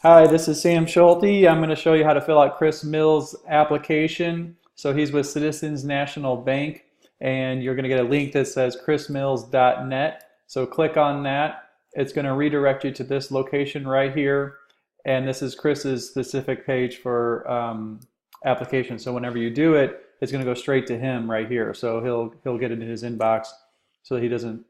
Hi, this is Sam Schulte. I'm going to show you how to fill out Kris Mills' application. So he's with Citizens National Bank, and you're going to get a link that says chrismills.net. So click on that. It's going to redirect you to this location right here, and this is Chris's specific page for application. So whenever you do it, it's going to go straight to him right here. So he'll get it in his inbox so that he doesn't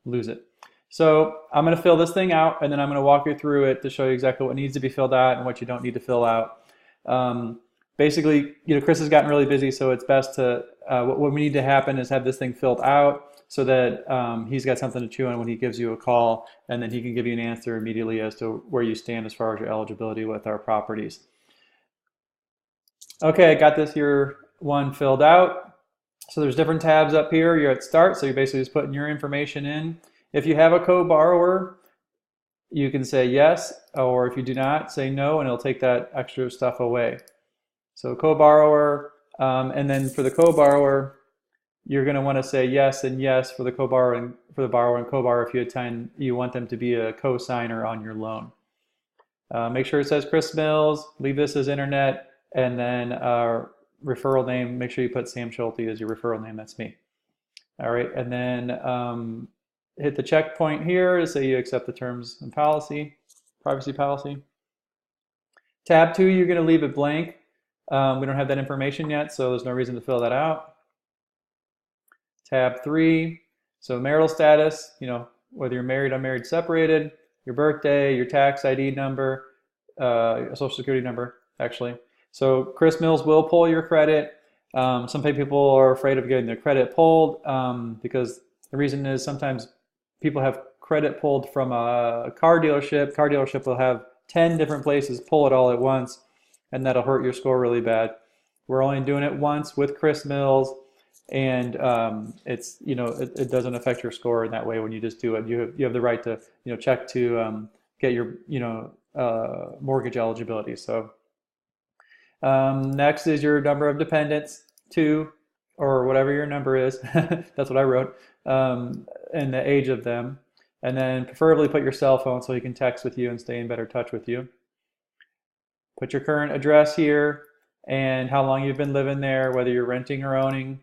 lose it. So I'm going to fill this thing out, and then I'm going to walk you through it to show you exactly what needs to be filled out and what you don't need to fill out. Basically, Kris has gotten really busy, so it's best to what we need to happen is have this thing filled out so that he's got something to chew on when he gives you a call, and then he can give you an answer immediately as to where you stand as far as your eligibility with our properties. Okay, I got this your one filled out. So there's different tabs up here. You're at start, so you're basically just putting your information in. If you have a co-borrower, you can say yes, or if you do not, say no, and it'll take that extra stuff away. So co-borrower, and then for the co-borrower, you're going to want to say yes and yes for the co-borrower and for the borrower and co-borrower if you want them to be a co-signer on your loan. Make sure it says Kris Mills, leave this as internet, and then referral name, make sure you put Sam Schulte as your referral name, that's me. All right, and then hit the checkpoint here to say you accept the terms and privacy policy. Tab 2, you're going to leave it blank. We don't have that information yet, so there's no reason to fill that out. Tab 3, so marital status, whether you're married, unmarried, separated, your birthday, your tax ID number, your social security number, actually. So Kris Mills will pull your credit. Some people are afraid of getting their credit pulled because the reason is sometimes people have credit pulled from a car dealership. Car dealership will have 10 different places pull it all at once, and that'll hurt your score really bad. We're only doing it once with Kris Mills, and it doesn't affect your score in that way when you just do it. You have the right to check to get your mortgage eligibility. So next is your number of dependents, 2, or whatever your number is. That's what I wrote. And the age of them. And then preferably put your cell phone so he can text with you and stay in better touch with you. Put your current address here and how long you've been living there, whether you're renting or owning.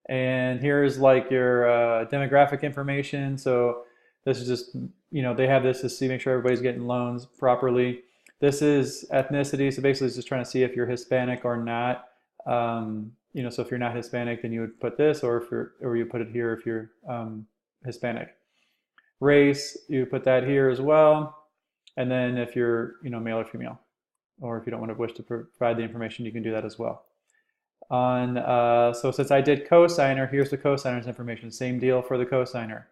And here's like your demographic information. So this is just, they have this to see, make sure everybody's getting loans properly. This is ethnicity, so basically it's just trying to see if you're Hispanic or not. So if you're not Hispanic, then you would put this, or you put it here if you're Hispanic. Race, you put that here as well. And then if you're, male or female, or if you don't wish to provide the information, you can do that as well. So since I did cosigner, here's the cosigner's information. Same deal for the cosigner.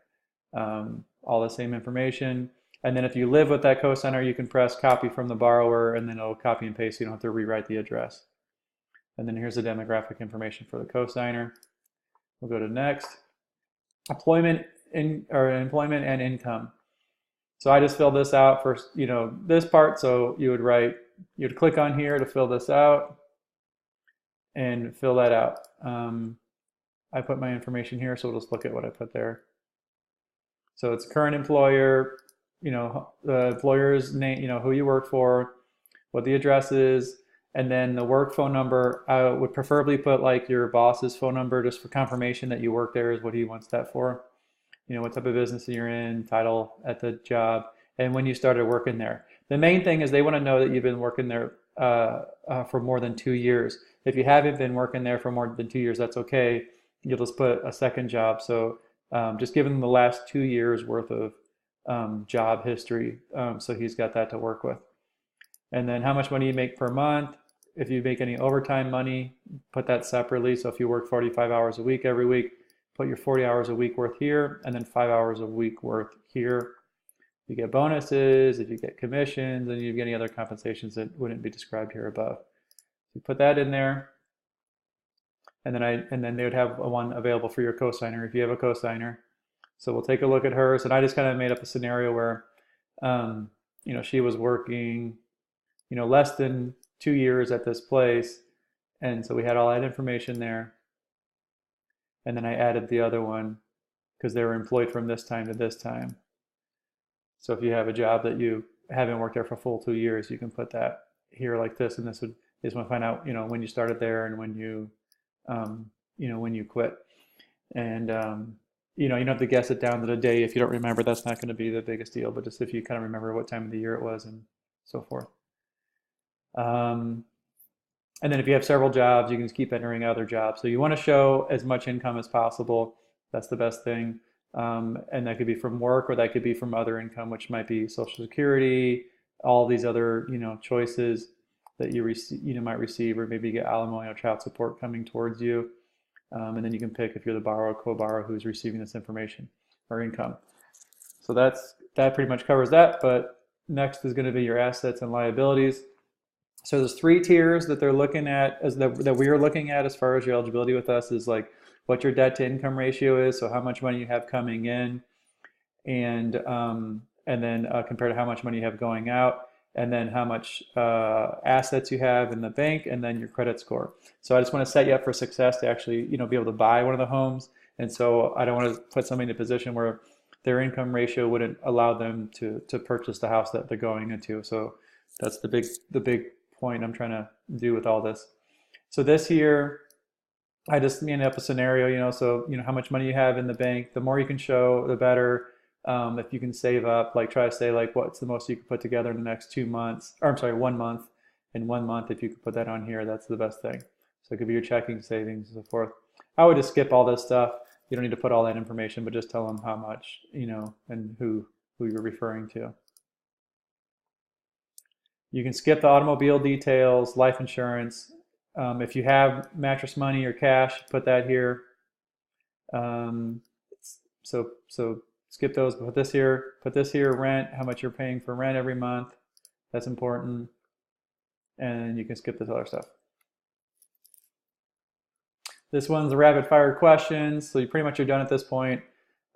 All the same information. And then if you live with that cosigner, you can press copy from the borrower, and then it'll copy and paste so you don't have to rewrite the address. And then here's the demographic information for the cosigner. We'll go to next. Employment and income. So I just filled this out for this part. So you'd click on here to fill this out and fill that out. I put my information here, so we'll just look at what I put there. So it's current employer, the employer's name, who you work for, what the address is, and then the work phone number. I would preferably put like your boss's phone number just for confirmation that you work there is what he wants that for. What type of business you're in, title at the job, and when you started working there. The main thing is they want to know that you've been working there for more than 2 years. If you haven't been working there for more than 2 years, that's okay. You'll just put a second job. So just give him the last 2 years worth of job history, so he's got that to work with. And then how much money you make per month. If you make any overtime money, put that separately. So if you work 45 hours a week every week, put your 40 hours a week worth here, and then 5 hours a week worth here. You get bonuses, if you get commissions, and you get any other compensations that wouldn't be described here above. You put that in there, and then they would have one available for your cosigner if you have a cosigner. So we'll take a look at hers, and I just kind of made up a scenario where, she was working, less than 2 years at this place, and so we had all that information there. And then I added the other one because they were employed from this time to this time. So if you have a job that you haven't worked there for full 2 years, you can put that here like this, and this would just want to find out, when you started there and when you quit. And you don't have to guess it down to the day. If you don't remember, that's not going to be the biggest deal, but just if you kind of remember what time of the year it was and so forth. And then if you have several jobs, you can just keep entering other jobs. So you want to show as much income as possible. That's the best thing. And that could be from work, or that could be from other income, which might be Social Security, all these other, choices that you might receive, or maybe you get alimony or child support coming towards you. And then you can pick if you're the borrower, co-borrower who's receiving this information or income. So that pretty much covers that. But next is going to be your assets and liabilities. So there's 3 tiers that they're looking at, that we are looking at as far as your eligibility with us, is like what your debt to income ratio is, so how much money you have coming in, and then compared to how much money you have going out, and then how much assets you have in the bank, and then your credit score. So I just want to set you up for success to actually be able to buy one of the homes. And so I don't want to put somebody in a position where their income ratio wouldn't allow them to purchase the house that they're going into. So that's the big point I'm trying to do with all this. So this here, I just made up a scenario, so how much money you have in the bank. The more you can show, the better. If you can save up, like try to say like what's the most you can put together in the next 2 months, or I'm sorry, 1 month. In 1 month, if you could put that on here, that's the best thing. So it could be your checking, savings, and so forth. I would just skip all this stuff. You don't need to put all that information, but just tell them how much, and who you're referring to. You can skip the automobile details, life insurance. If you have mattress money or cash, put that here. So skip those. Put this here. Put this here. Rent. How much you're paying for rent every month. That's important. And you can skip this other stuff. This one's the rapid fire questions. So you pretty much are done at this point.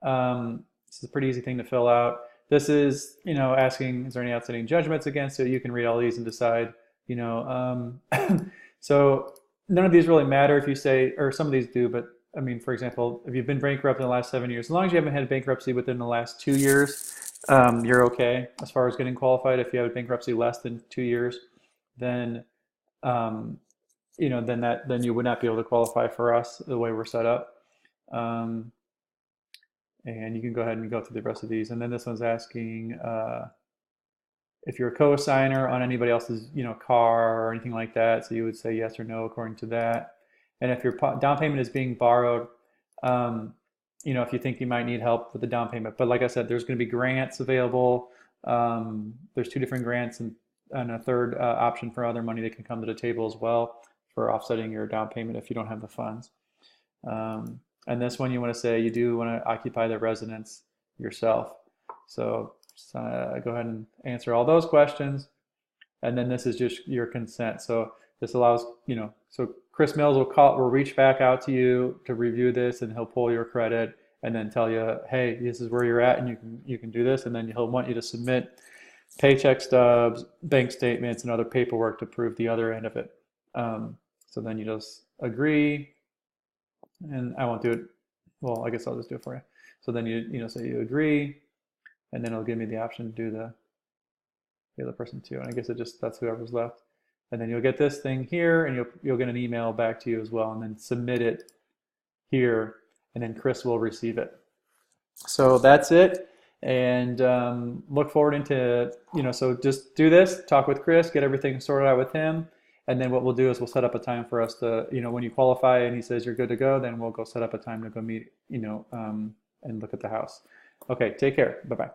This is a pretty easy thing to fill out. This is, asking, is there any outstanding judgments against it? You can read all these and decide, So none of these really matter if you say, or some of these do, but I mean, for example, if you've been bankrupt in the last 7 years, as long as you haven't had bankruptcy within the last 2 years, you're okay as far as getting qualified. If you have a bankruptcy less than 2 years, then then you would not be able to qualify for us the way we're set up. And you can go ahead and go through the rest of these. And then this one's asking if you're a co-signer on anybody else's car or anything like that. So you would say yes or no according to that. And if your down payment is being borrowed, if you think you might need help with the down payment. But like I said, there's going to be grants available. There's 2 different grants and a third option for other money that can come to the table as well for offsetting your down payment if you don't have the funds. And this one you want to say you do want to occupy the residence yourself. So go ahead and answer all those questions. And then this is just your consent. So this allows, so Kris Mills will reach back out to you to review this, and he'll pull your credit and then tell you, hey, this is where you're at, and you can do this. And then he'll want you to submit paycheck stubs, bank statements, and other paperwork to prove the other end of it. So then you just agree, and I won't do it. Well, I guess I'll just do it for you. So then you say you agree, and then it'll give me the option to do the other person too. And I guess that's whoever's left. And then you'll get this thing here, and you'll get an email back to you as well, and then submit it here, and then Kris will receive it. So that's it. And look forward into, so just do this, talk with Kris, get everything sorted out with him. And then what we'll do is we'll set up a time for us to, when you qualify and he says you're good to go, then we'll go set up a time to go meet, and look at the house. Okay, take care. Bye-bye.